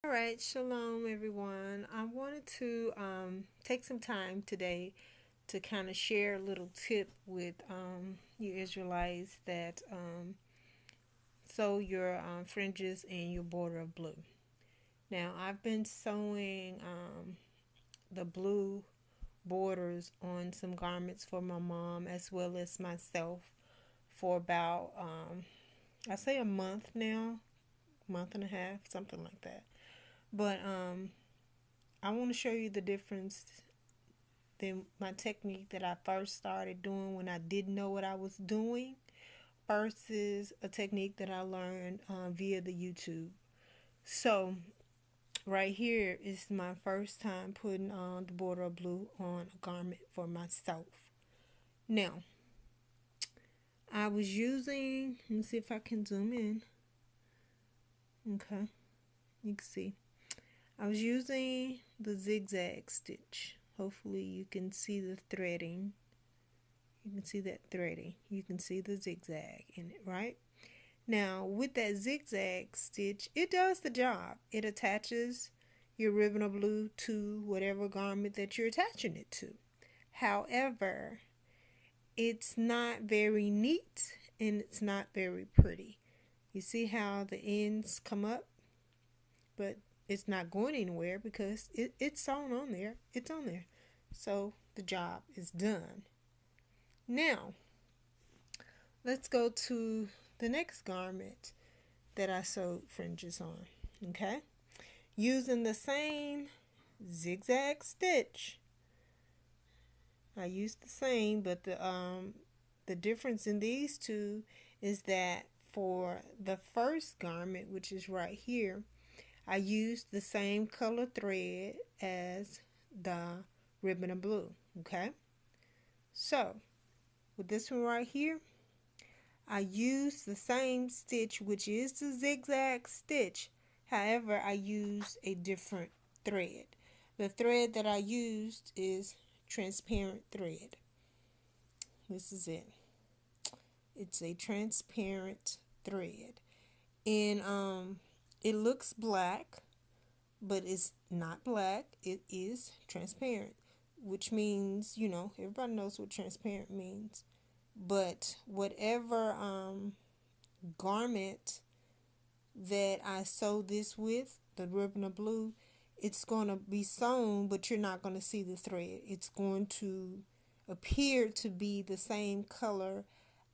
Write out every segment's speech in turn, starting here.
All right, shalom everyone. I wanted to take some time today to kind of share a little tip with you Israelites that sew your fringes and your border of blue. Now, I've been sewing the blue borders on some garments for my mom as well as myself for about, I say a month now, month and a half, something like that. But I want to show you the difference than my technique that I first started doing when I didn't know what I was doing versus a technique that I learned via the YouTube. So right here is my first time putting on the border of blue on a garment for myself. Now, I was using, let me see if I can zoom in. Okay, you can see. I was using the zigzag stitch. Hopefully you can see the threading. You can see that threading. You can see the zigzag in it, right? Now, with that zigzag stitch, it does the job. It attaches your ribbon of blue to whatever garment that you're attaching it to. However, it's not very neat and it's not very pretty. You see how the ends come up, but it's not going anywhere because it's sewn on there. It's on there. So the job is done. Now, let's go to the next garment that I sewed fringes on. Okay? Using the same zigzag stitch. I used the same, but the difference in these two is that for the first garment, which is right here, I used the same color thread as the ribbon of blue. Okay? So, with this one right here, I used the same stitch, which is the zigzag stitch. However, I used a different thread. The thread that I used is transparent thread. This is it. It's a transparent thread. And it looks black, but it's not black. It is transparent, which means, everybody knows what transparent means. But whatever garment that I sew this with, the ribbon of blue, it's going to be sewn, but you're not going to see the thread. It's going to appear to be the same color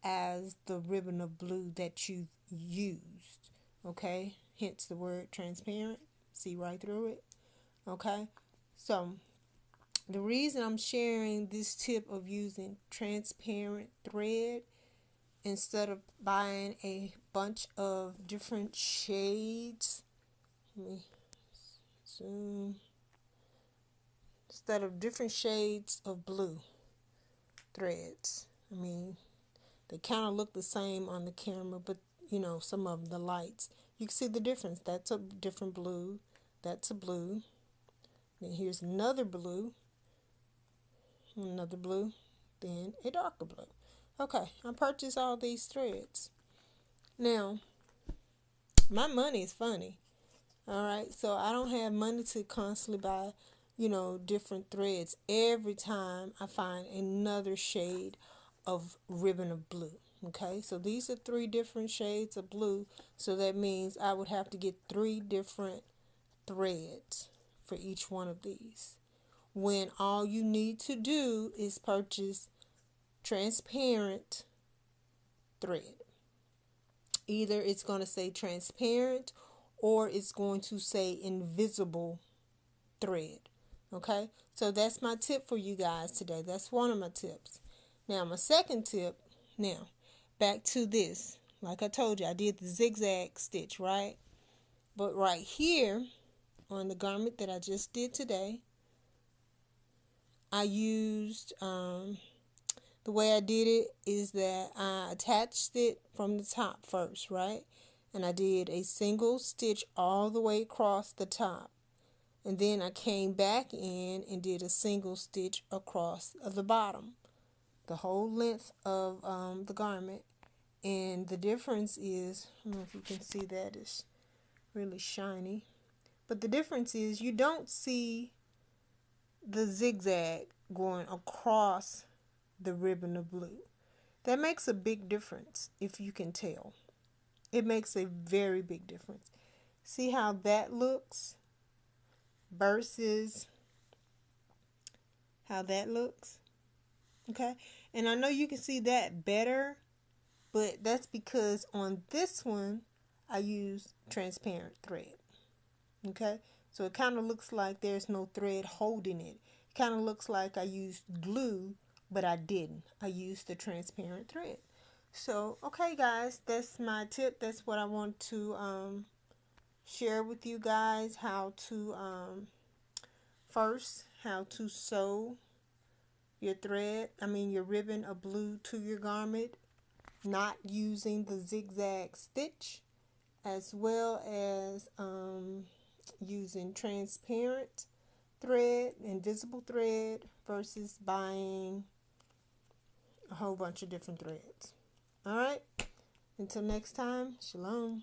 as the ribbon of blue that you used. Okay? Hence the word transparent. See right through it. Okay? So, the reason I'm sharing this tip of using transparent thread instead of buying a bunch of different shades, let me zoom, instead of different shades of blue threads. They kind of look the same on the camera, but some of them, the lights, you can see the difference. That's a different blue. That's a blue. Then here's another blue, then a darker blue. Okay, I purchased all these threads. Now, my money is funny. All right, so I don't have money to constantly buy, different threads every time I find another shade of ribbon of blue. Okay, so these are 3 different shades of blue, so that means I would have to get 3 different threads for each one of these. When all you need to do is purchase transparent thread. Either it's going to say transparent or it's going to say invisible thread. Okay, so that's my tip for you guys today. That's one of my tips. Now, my second tip, back to this. Like I told you, I did the zigzag stitch, right? But right here on the garment that I just did today, I used, the way I did it is that I attached it from the top first, right? And I did a single stitch all the way across the top. And then I came back in and did a single stitch across the bottom, the whole length of the garment. And the difference is, I don't know if you can see that, it's really shiny. But the difference is you don't see the zigzag going across the ribbon of blue. That makes a big difference if you can tell. It makes a very big difference. See how that looks versus how that looks? Okay, and I know you can see that better, but that's because on this one I use transparent thread. Okay, so it kind of looks like there's no thread holding it. It kind of looks like I used glue, but I didn't. I used the transparent thread. So okay guys, that's my tip. That's what I want to share with you guys, how to first how to sew your your ribbon of blue to your garment, not using the zigzag stitch, as well as using transparent thread, invisible thread, versus buying a whole bunch of different threads. All right, until next time, shalom.